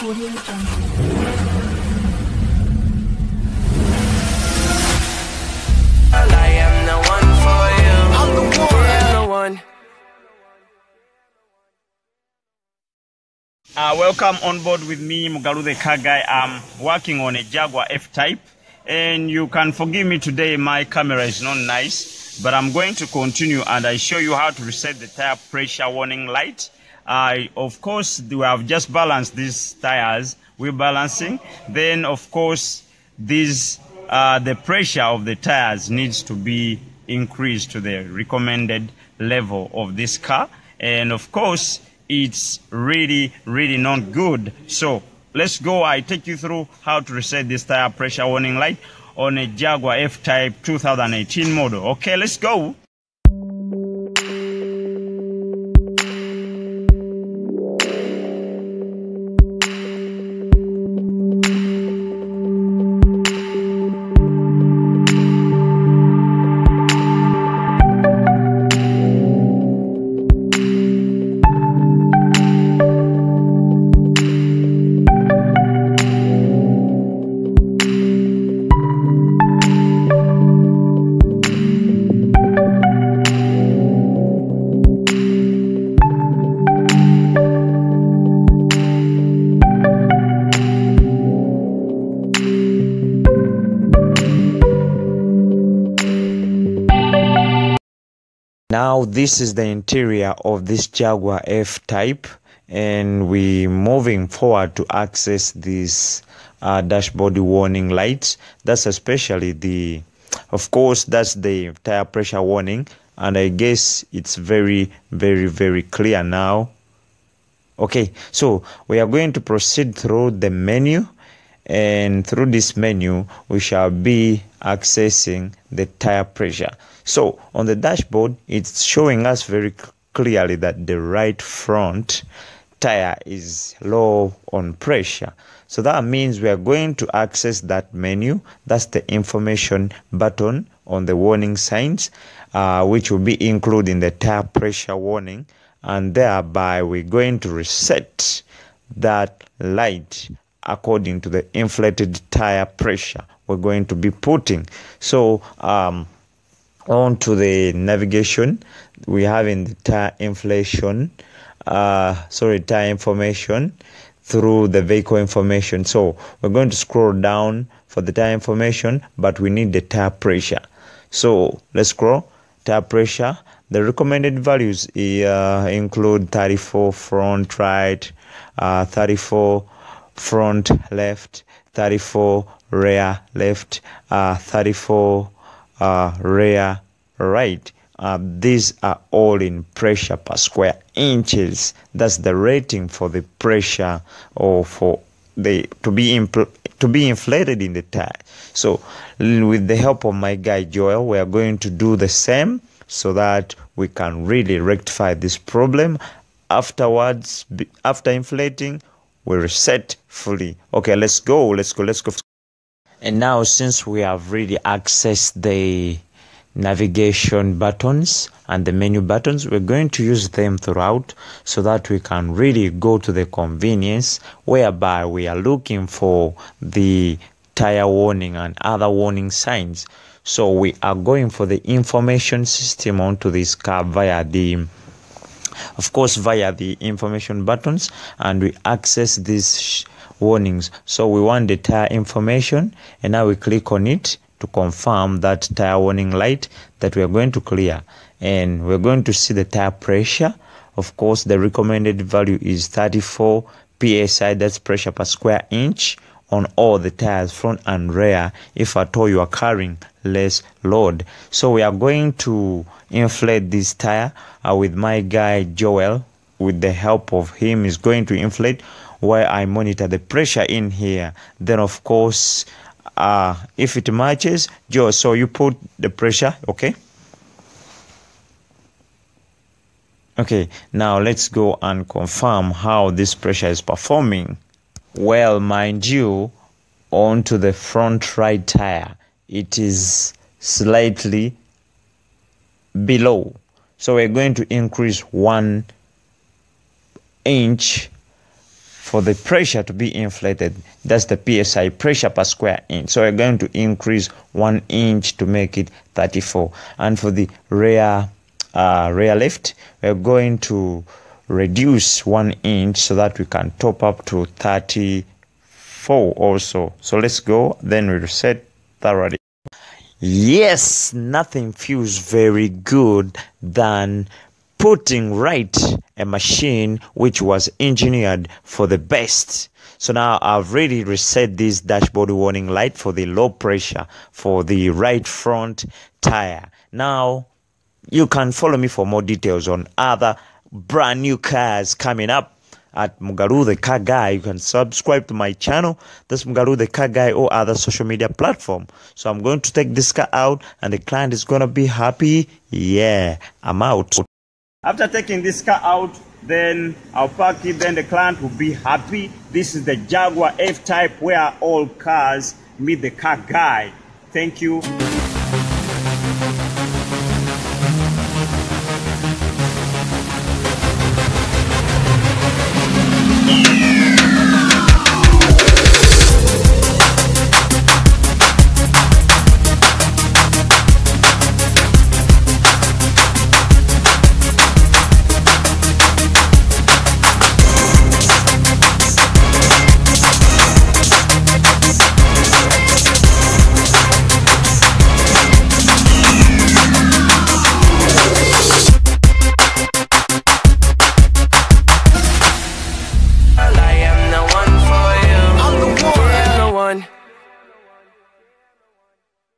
Audio Jungle. I am the one for you. I'm the one. I'm the one. Welcome on board with me, Mugaluthecarguy. I'm working on a Jaguar F-Type, and you can forgive me today, my camera is not nice, but I'm going to continue and I show you how to reset the tire pressure warning light. Of course, we have just balanced these tires, we're balancing. Then, of course, the pressure of the tires needs to be increased to the recommended level of this car. And of course, it's really not good. So let's go. I take you through how to reset this tire pressure warning light on a Jaguar F-Type 2018 model. Okay, let's go. Now this is the interior of this Jaguar F-Type, and we're moving forward to access this dashboard warning lights. That's especially of course, that's the tire pressure warning, and I guess it's very clear now. Okay, so we are going to proceed through the menu, and through this menu we shall be accessing the tire pressure. So on the dashboard, it's showing us very clearly that the right front tire is low on pressure. So that means we are going to access that menu. That's the information button on the warning signs, which will be included in the tire pressure warning, and thereby we're going to reset that light according to the inflated tire pressure we're going to be putting. So on to the navigation, we have in the tire tire information through the vehicle information. So we're going to scroll down for the tire information, but we need the tire pressure. So let's scroll. Tire pressure, the recommended values include 34 front right, 34 front left, 34 rear left, 34 rear right. These are all in pressure per square inches. That's the rating for the pressure, or for to be inflated in the tire. So with the help of my guy Joel, we are going to do the same so that we can really rectify this problem. Afterwards, after inflating, we reset fully. Okay, let's go. And now, since we have really accessed the navigation buttons and the menu buttons, we're going to use them throughout so that we can really go to the convenience whereby we are looking for the tire warning and other warning signs. So we are going for the information system onto this car via the information buttons, and we access these warnings. So we want the tire information, and now we click on it to confirm that tire warning light that we are going to clear, and we're going to see the tire pressure. Of course, the recommended value is 34 psi, that's pressure per square inch, on all the tires, front and rear, if at all you are carrying less load. So we are going to inflate this tire with my guy Joel. With the help of him, is going to inflate while I monitor the pressure in here. Then of course, if it matches, Joe, so you put the pressure. Okay, now let's go and confirm how this pressure is performing. Well, mind you, onto the front right tire, it is slightly below. So we're going to increase 1 inch for the pressure to be inflated, that's the PSI, pressure per square inch. So we're going to increase 1 inch to make it 34. And for the rear lift, we're going to reduce 1 inch so that we can top up to 34 also. So let's go, then we reset thoroughly. Yes, nothing feels very good than putting right a machine which was engineered for the best. So now I've already reset this dashboard warning light for the low pressure for the right front tire. Now you can follow me for more details on other brand new cars coming up at Mugalu the Car Guy. You can subscribe to my channel, that's Mugalu the Car Guy, or other social media platform. So I'm going to take this car out and the client is going to be happy. Yeah, I'm out. After taking this car out, then I'll park it, then the client will be happy. This is the Jaguar F-Type, where all cars meet the car guy. Thank you.